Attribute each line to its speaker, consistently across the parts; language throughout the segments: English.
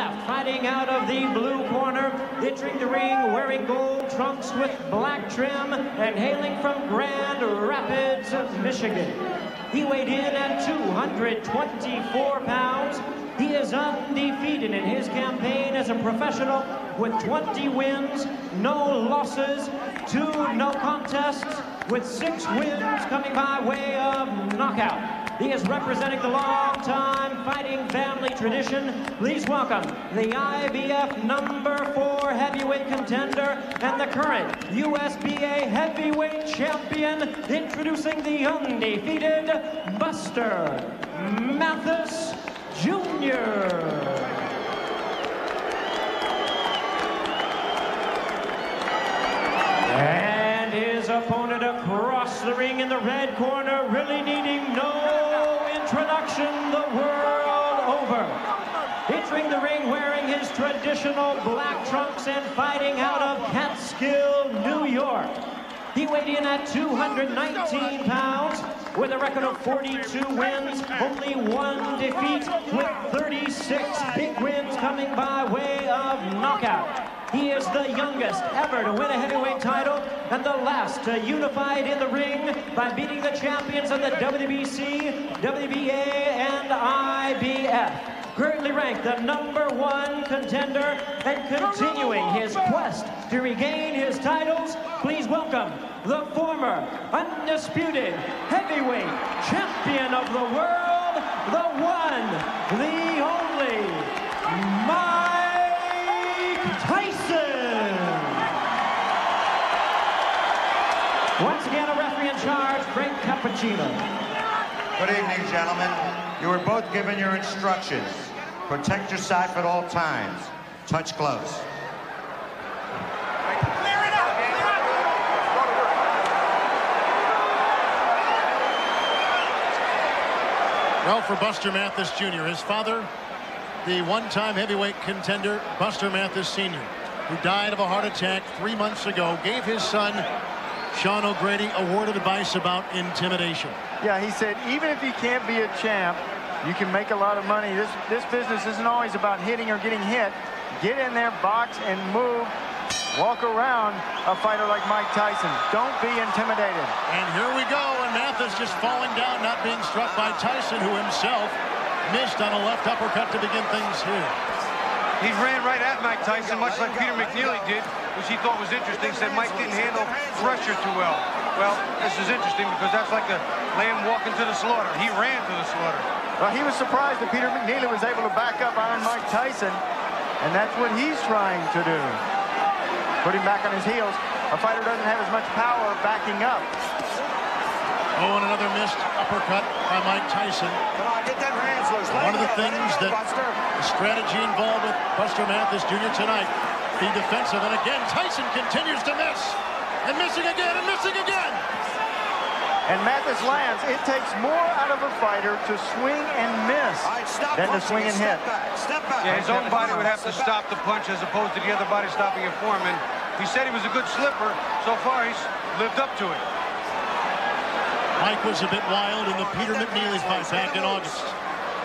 Speaker 1: left, fighting out of the blue corner, entering the ring wearing gold trunks with black trim and hailing from Grand Rapids, Michigan. He weighed in at 224 pounds. He is undefeated in his campaign as a professional with 20 wins, no losses, 2 no contests, with 6 wins coming by way of knockout. He is representing the long-time fighting family tradition. Please welcome the IBF #4 heavyweight contender and the current USBA heavyweight champion, introducing the undefeated Buster Mathis Jr. And his opponent across the ring in the red corner, really needing no introduction the world over. Entering the ring wearing his traditional black trunks and fighting out of Catskill, New York. He weighed in at 219 pounds with a record of 42 wins, only 1 defeat, with 36 big wins coming by way of knockout. He is the youngest ever to win a heavyweight title and the last to unify it in the ring by beating the champions of the WBC, WBA, and IBF. Currently ranked the #1 contender and continuing his quest to regain his titles, please welcome the former undisputed heavyweight champion of the world, the one, the only, Tyson. Once again, a referee in charge, Frank Cappuccino.
Speaker 2: Good evening, gentlemen. You were both given your instructions. Protect yourself at all times. Touch close.
Speaker 3: Clear it up!
Speaker 4: Well, for Buster Mathis Jr., his father, the one-time heavyweight contender, Buster Mathis Sr., who died of a heart attack 3 months ago, gave his son, Sean O'Grady, a word of advice about intimidation.
Speaker 5: Yeah, he said, even if you can't be a champ, you can make a lot of money. This business isn't always about hitting or getting hit. Get in there, box, and move. Walk around a fighter like Mike Tyson. Don't be intimidated.
Speaker 4: And here we go, and Mathis just falling down, not being struck by Tyson, who himself missed on a left uppercut to begin things here.
Speaker 6: He ran right at Mike Tyson, much like Peter McNeely did, which he thought was interesting. Said Mike didn't handle pressure too well. Well, this is interesting because that's like a lamb walking to the slaughter. He ran to the slaughter.
Speaker 5: Well, he was surprised that Peter McNeely was able to back up on Mike Tyson, and that's what he's trying to do. Put him back on his heels. A fighter doesn't have as much power backing up.
Speaker 4: Oh, and another missed uppercut by Mike Tyson.
Speaker 2: Come on, get them hands loose.
Speaker 4: One of the things that the strategy involved with Buster Mathis Jr. tonight, be defensive. And again, Tyson continues to miss. And missing again, and missing again.
Speaker 5: And Mathis lands. It takes more out of a fighter to swing and miss than to swing and hit.
Speaker 2: Step back.
Speaker 6: Yeah, his own body would have to stop the punch as opposed to the other body stopping it for him. And he said he was a good slipper. So far, he's lived up to it.
Speaker 4: Mike was a bit wild in the Peter McNeely fight back in August.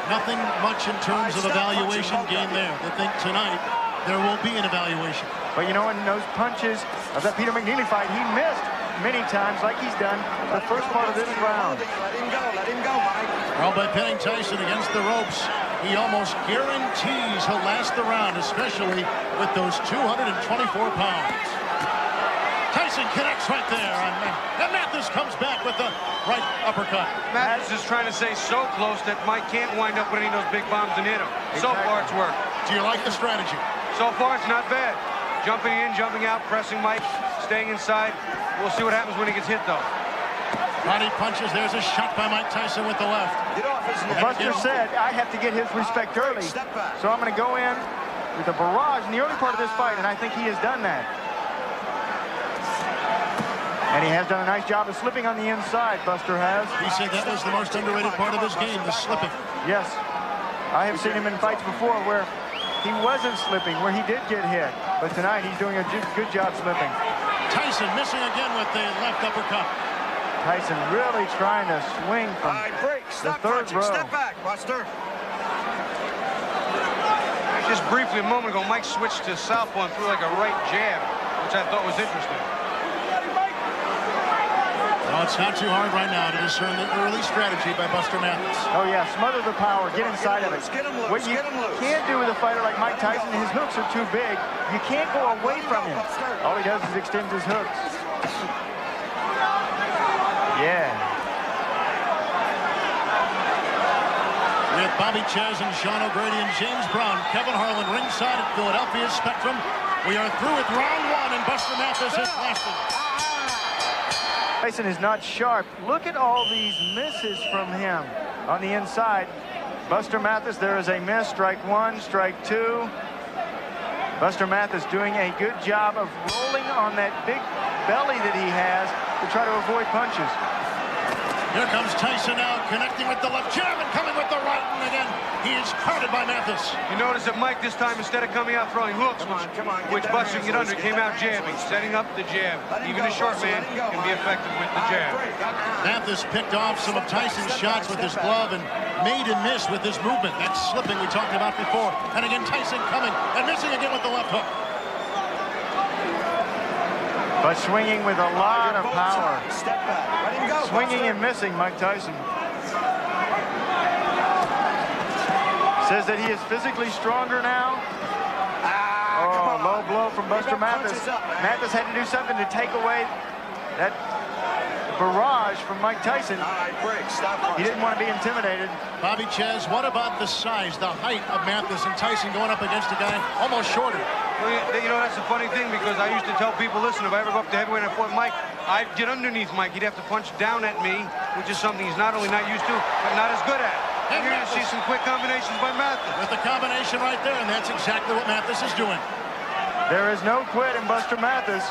Speaker 4: Nothing much in terms of evaluation gained there. They think tonight there will be an evaluation.
Speaker 5: But you know, in those punches of that Peter McNeely fight, he missed many times like he's done the first part of this round.
Speaker 2: Let him go, Mike.
Speaker 4: Well, by pinning Tyson against the ropes, he almost guarantees he'll last the round, especially with those 224 pounds. Tyson connects right there, and Mathis comes back with the right uppercut.
Speaker 6: Mathis is trying to say so close that Mike can't wind up with any of those big bombs and hit him. So far, it's worked.
Speaker 4: Do you like the strategy?
Speaker 6: So far, it's not bad. Jumping in, jumping out, pressing Mike, staying inside. We'll see what happens when he gets hit, though.
Speaker 4: Body punches. There's a shot by Mike Tyson with the left.
Speaker 5: Buster said, I have to get his respect early, so I'm going to go in with a barrage in the early part of this fight, and I think he has done that. And he has done a nice job of slipping on the inside, Buster has.
Speaker 4: He said that was the most underrated part of his game, the slipping.
Speaker 5: Yes. I have seen him in fights before where he wasn't slipping, where he did get hit. But tonight, he's doing a good job slipping.
Speaker 4: Tyson missing again with the left uppercut.
Speaker 5: Tyson really trying to swing from the third row.
Speaker 2: Step back, Buster.
Speaker 6: Just briefly a moment ago, Mike switched to southpaw and threw like a right jab, which I thought was interesting.
Speaker 4: Well, it's not too hard right now to discern the early strategy by Buster Mathis.
Speaker 5: Oh, yeah, smother the power, get inside of it. What you can't do with a fighter like Mike Tyson, his hooks are too big. You can't go away from him. All he does is extend his hooks. Yeah.
Speaker 4: With Bobby Chez and Sean O'Grady and James Brown, Kevin Harlan ringside at Philadelphia's Spectrum. We are through with round one, and Buster Mathis has lasted.
Speaker 5: Tyson is not sharp. Look at all these misses from him on the inside. Buster Mathis, there is a miss. Strike one, strike two. Buster Mathis doing a good job of rolling on that big belly that he has to try to avoid punches.
Speaker 4: Here comes Tyson now, connecting with the left jab and coming with the right, and again, he is crowded by Mathis.
Speaker 6: You notice that Mike this time, instead of coming out throwing hooks, which Buster can get under, came out jabbing, setting up the jab. Even a short man can be effective with the jab.
Speaker 4: Mathis picked off some of Tyson's shots with his glove and made him miss with his movement. That slipping we talked about before. And again, Tyson coming and missing again with the left hook.
Speaker 5: But swinging with a lot of power. Swinging and missing, Mike Tyson. Says that he is physically stronger now. Oh, low blow from Buster Mathis. Mathis had to do something to take away that barrage from Mike Tyson. He didn't want to be intimidated.
Speaker 4: Bobby Chez, what about the size, the height of Mathis and Tyson going up against a guy almost shorter?
Speaker 6: Well, you know, that's a funny thing, because I used to tell people, listen, if I ever go up to heavyweight and I fought Mike, I'd get underneath Mike. He'd have to punch down at me, which is something he's not only not used to, but not as good at. And you're going to see some quick combinations by Mathis.
Speaker 4: With the combination right there, and that's exactly what Mathis is doing.
Speaker 5: There is no quit in Buster Mathis.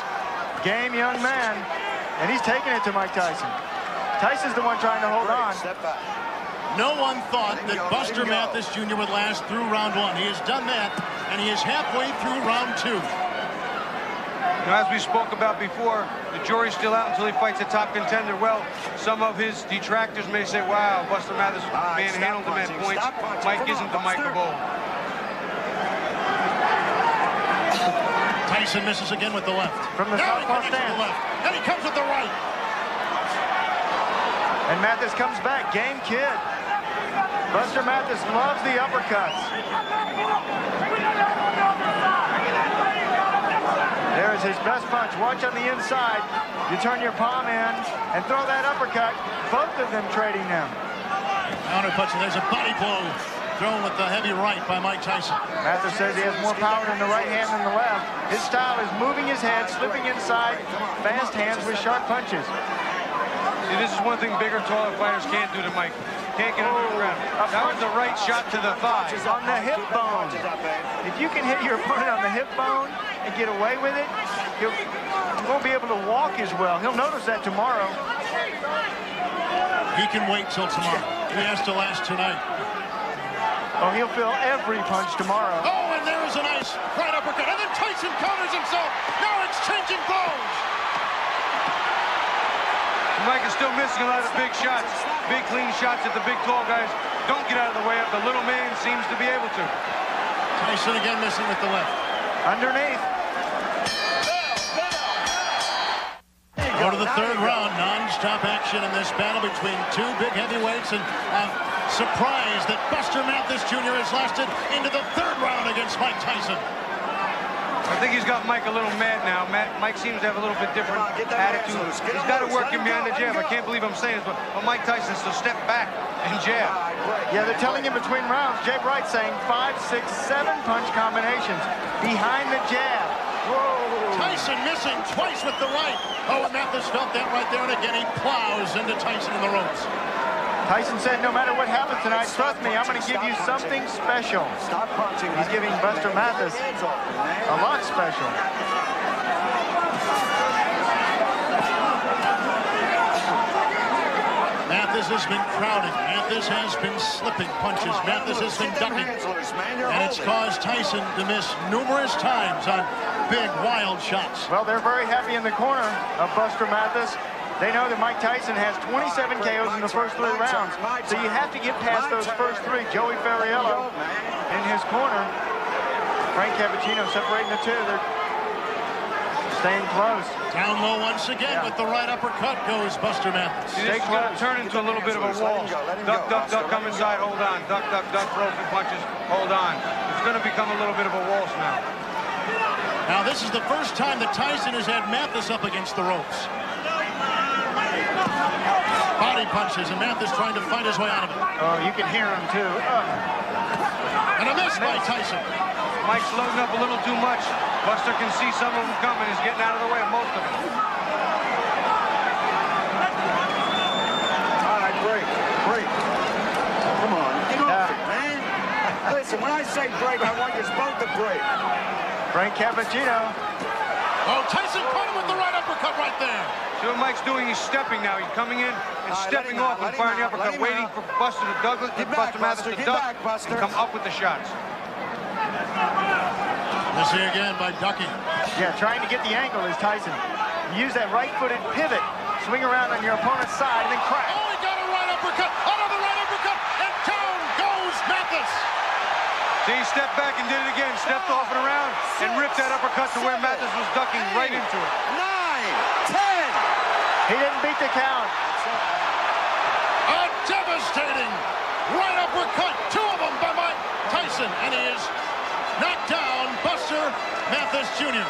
Speaker 5: Game young man. And he's taking it to Mike Tyson. Tyson's the one trying to hold on.
Speaker 4: No one thought that Buster Mathis Jr. would last through round one. He has done that, and he is halfway through round two.
Speaker 6: Now, as we spoke about before, the jury's still out until he fights a top contender. Well, some of his detractors may say, wow, Buster Mathis manhandled him at points. Mike isn't the Mike of old.
Speaker 4: Tyson misses again with the left.
Speaker 5: From the southpaw stance.
Speaker 4: And he comes with the right.
Speaker 5: And Mathis comes back. Game kid. Buster Mathis loves the uppercuts. There's his best punch. Watch on the inside. You turn your palm in and throw that uppercut. Both of them trading them.
Speaker 4: Counter punch, and there's a body blow thrown with the heavy right by Mike Tyson.
Speaker 5: Mathis says he has more power in the right hand than the left. His style is moving his head, slipping inside, fast hands with sharp punches.
Speaker 6: See, this is one thing bigger, taller fighters can't do to Mike. Can't get under the ground. That was the right shot to the thigh.
Speaker 5: On the hip bone. If you can hit your opponent on the hip bone and get away with it, he won't be able to walk as well. He'll notice that tomorrow.
Speaker 4: He can wait till tomorrow. He has to last tonight.
Speaker 5: Oh, he'll feel every punch tomorrow.
Speaker 4: Oh, and there is a nice right uppercut. And then Tyson counters himself. Now exchanging blows.
Speaker 6: Mike is still missing a lot of big shots. Big, clean shots that the big, tall guys don't get out of the way of. The little man seems to be able to.
Speaker 4: Tyson again missing with the left.
Speaker 5: Underneath.
Speaker 4: Go to the third round. Non-stop action in this battle between two big heavyweights. And surprised that Buster Mathis Jr. has lasted into the third round against Mike Tyson.
Speaker 6: I think he's got Mike a little mad now. Mike seems to have a little bit different attitude. He's got to work him behind the jab. I can't believe I'm saying this, but Mike Tyson's to step back and jab.
Speaker 5: Yeah, they're telling him between rounds. Jay Bright saying 5, 6, 7 punch combinations behind the jab. Whoa.
Speaker 4: Tyson missing twice with the right. Oh, and Mathis felt that right there, and again he plows into Tyson in the ropes.
Speaker 5: Tyson said, no matter what happens tonight, trust me, I'm going to give you something special. He's giving Buster Mathis a lot special.
Speaker 4: Mathis has been crowding. Mathis has been slipping punches. Mathis has been ducking. And it's caused Tyson to miss numerous times on big, wild shots.
Speaker 5: Well, they're very happy in the corner of Buster Mathis. They know that Mike Tyson has 27 KOs in the first 3 rounds. So you have to get past those first 3. Joey Ferriello in his corner. Frank Cappuccino separating the two. They're staying close.
Speaker 4: Down low once again with the right uppercut goes Buster Mathis.
Speaker 6: See, this is going to turn into a little bit of a wall. Duck, duck, duck, come inside, hold on. Duck, duck, duck, broken punches, hold on. It's going to become a little bit of a waltz now.
Speaker 4: Now, this is the first time that Tyson has had Mathis up against the ropes. Body punches, and Mathis trying to fight his way out of it.
Speaker 5: Oh, you can hear him, too.
Speaker 4: And a miss by Tyson.
Speaker 6: Mike's loading up a little too much. Buster can see some of them coming. He's getting out of the way of most of them.
Speaker 2: All right, break. Come on, get off it, man. Listen, when I say break, I want you both to break.
Speaker 5: Frank Cappuccino.
Speaker 4: Oh, Tyson caught him with the right uppercut right there.
Speaker 6: See what Mike's doing? He's stepping now. He's coming in and stepping off and firing the uppercut, waiting for Buster to Douglas, Buster Mathis to duck and come up with the shots.
Speaker 4: We'll see again by ducking.
Speaker 5: Yeah, trying to get the angle is Tyson. You use that right-footed pivot, swing around on your opponent's side, and then crack.
Speaker 4: Oh, he got a right uppercut, another right uppercut, and down goes Mathis.
Speaker 6: See, he stepped back and did it again, stepped off and around, and ripped that uppercut to where Mathis was ducking right into it.
Speaker 2: 9, 10.
Speaker 5: He didn't beat the count.
Speaker 4: A devastating right uppercut, two of them by Mike Tyson, and he is knocked down Buster Mathis Jr.